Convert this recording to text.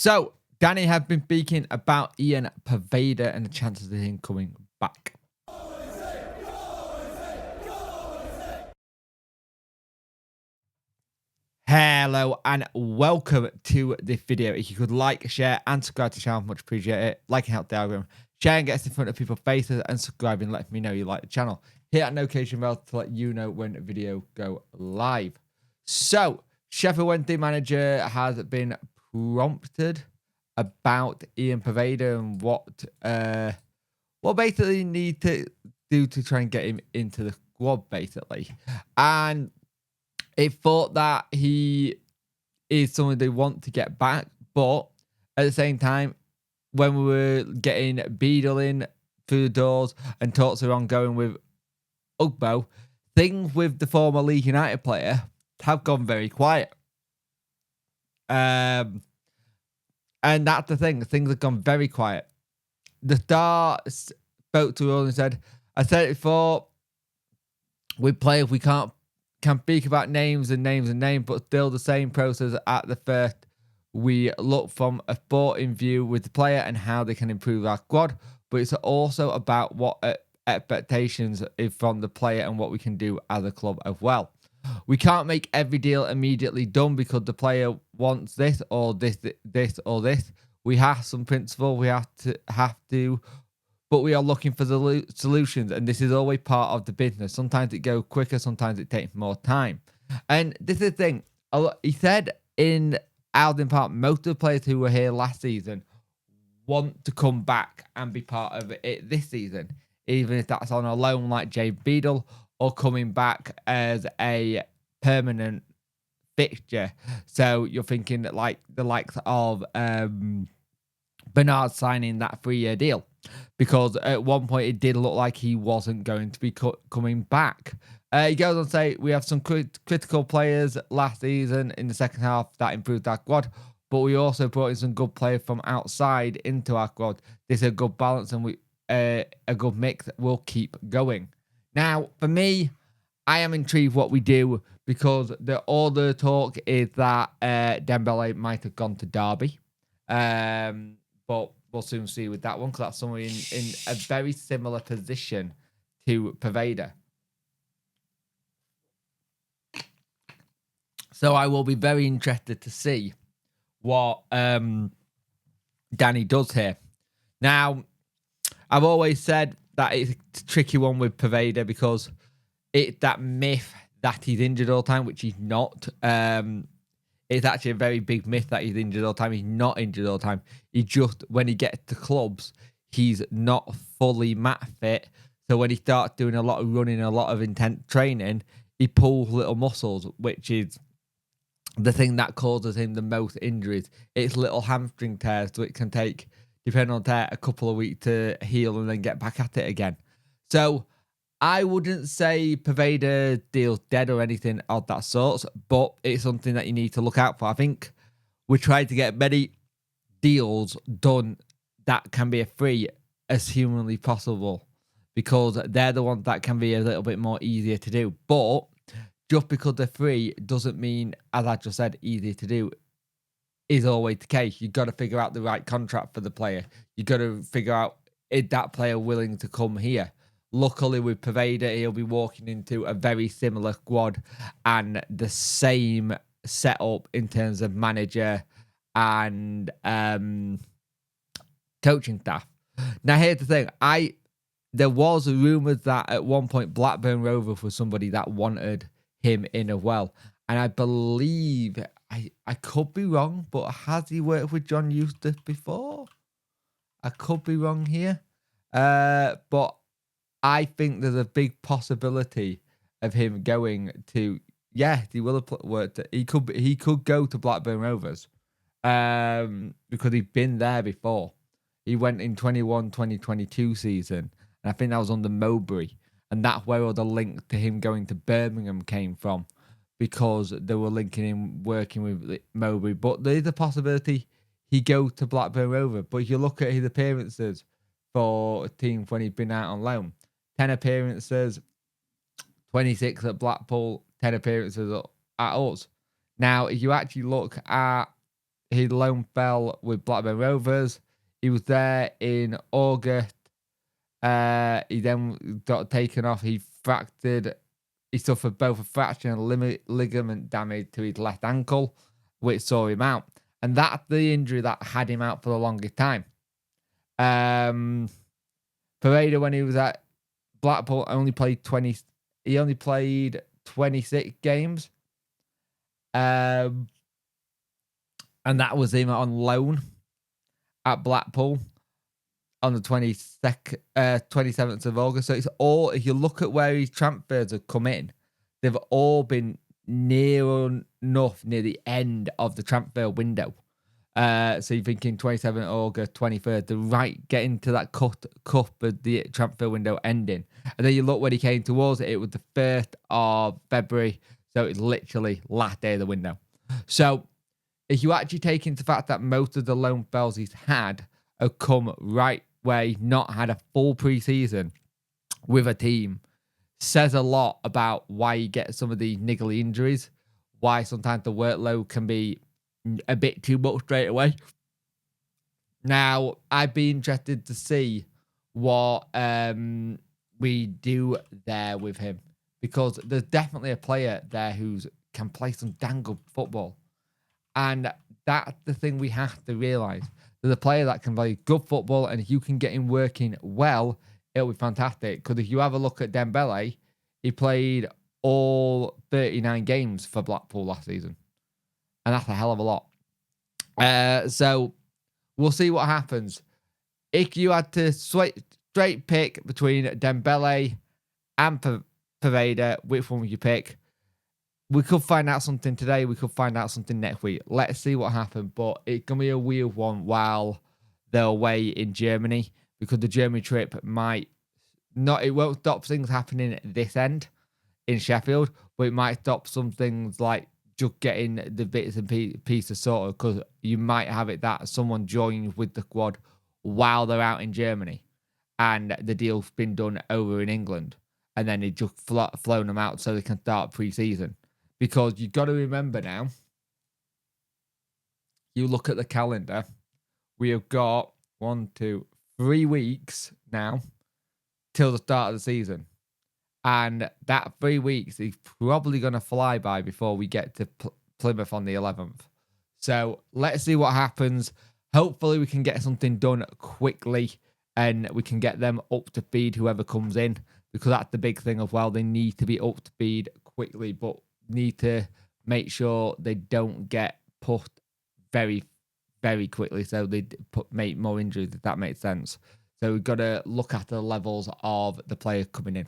So, Danny have been speaking about Ian Poveda and the chances of him coming back. Hello and welcome to this video. If you could like, share and subscribe to the channel, much appreciate it. Liking helps the algorithm. Sharing gets in front of people's faces and subscribing lets me know you like the channel. Hit that notification bell to let you know when a video go live. So, Sheffield Wednesday manager has been prompted about Ian Poveda and what basically need to do to try and get him into the squad, basically. And it thought that he is someone they want to get back, but at the same time, when we were getting Beadle in through the doors and talks are ongoing with Ugbo, things with the former Leeds United player have gone very quiet. And that's the thing. Things have gone very quiet. The Star spoke to us and said, I said it before, we play if we can speak about names, but still the same process at the first. We look from a sporting view with the player and how they can improve our squad, but it's also about what expectations is from the player and what we can do as a club as well. We can't make every deal immediately done because the player wants this or this or this. We have some principle. We have to, but we are looking for the solutions, and this is always part of the business. Sometimes it goes quicker, sometimes it takes more time. And this is the thing. He said in Alden Park, most of the players who were here last season want to come back and be part of it this season, even if that's on a loan like Jay Beadle or coming back as a permanent fixture. So you're thinking that like the likes of Bernard signing that 3-year deal, because at one point it did look like he wasn't going to be coming back. He goes on to say, we have some critical players last season in the second half that improved our squad, but we also brought in some good players from outside into our squad. This is a good balance and a good mix that will keep going. Now, for me, I am intrigued what we do, because all the talk is that Dembele might have gone to Derby. But we'll soon see with that one, because that's someone in a very similar position to Poveda. So I will be very interested to see what Danny does here. Now, I've always said that it's a tricky one with Poveda, because it's that myth that he's injured all the time, which he's not. It's actually a very big myth that he's injured all the time. He's not injured all the time. He just, when he gets to clubs, he's not fully mat fit. So when he starts doing a lot of running, a lot of intense training, he pulls little muscles, which is the thing that causes him the most injuries. It's little hamstring tears, so it can take, depending on tear, a couple of weeks to heal and then get back at it again. So I wouldn't say Poveda deal's dead or anything of that sort, but it's something that you need to look out for. I think we tried to get many deals done that can be a free as humanly possible, because they're the ones that can be a little bit more easier to do. But just because they're free doesn't mean, as I just said, easy to do is always the case. You've got to figure out the right contract for the player. You've got to figure out, is that player willing to come here? Luckily with Poveda, he'll be walking into a very similar squad and the same setup in terms of manager and coaching staff. Now, here's the thing. There was rumours that at one point Blackburn Rovers was somebody that wanted him in as well. And I believe, I could be wrong, but has he worked with John Eustace before? I could be wrong here. But I think there's a big possibility of him going to, yeah, he will have worked. He could go to Blackburn Rovers, because he's been there before. He went in 2021-2022 season, and I think that was under Mowbray, and that's where all the link to him going to Birmingham came from, because they were linking him working with Mowbray. But there is a possibility he go to Blackburn Rovers. But if you look at his appearances for teams when he's been out on loan, 10 appearances, 26 at Blackpool, 10 appearances at us. Now, if you actually look at he loan spell with Blackburn Rovers. He was there in August. He then got taken off. He suffered both a fracture and ligament damage to his left ankle, which saw him out. And that's the injury that had him out for the longest time. Poveda, when he was at Blackpool, only played 20. He only played 26 games. And that was him on loan at Blackpool on the 27th of August. So it's all, if you look at where his transfers have come in, they've all been near the end of the transfer window. So you're thinking 27th August, 23rd, the right getting to that cusp of the transfer window ending. And then you look when he came towards it, it was the 1st of February. So it's literally last day of the window. So if you actually take into fact that most of the loan spells he's had have come right where he's not had a full pre-season with a team, says a lot about why you get some of the niggly injuries, why sometimes the workload can be a bit too much straight away. Now, I'd be interested to see what we do there with him, because there's definitely a player there who can play some dang good football. And that's the thing we have to realise. There's a player that can play good football, and if you can get him working well, it'll be fantastic. Because if you have a look at Dembele, he played all 39 games for Blackpool last season. And that's a hell of a lot. So we'll see what happens. If you had to straight pick between Dembele and Poveda, which one would you pick? We could find out something today. We could find out something next week. Let's see what happens. But it's going to be a weird one while they're away in Germany, because the Germany trip it won't stop things happening at this end in Sheffield, but it might stop some things like just getting the bits and pieces sorted, because you might have it that someone joins with the squad while they're out in Germany and the deal's been done over in England, and then they just flown them out so they can start pre-season. Because you've got to remember now, you look at the calendar, we have got 3 weeks now till the start of the season. And that 3 weeks is probably going to fly by before we get to Plymouth on the 11th. So let's see what happens. Hopefully we can get something done quickly and we can get them up to speed, whoever comes in, because that's the big thing as well. They need to be up to speed quickly, but need to make sure they don't get put very, very quickly, so they make more injuries, if that makes sense. So we've got to look at the levels of the players coming in.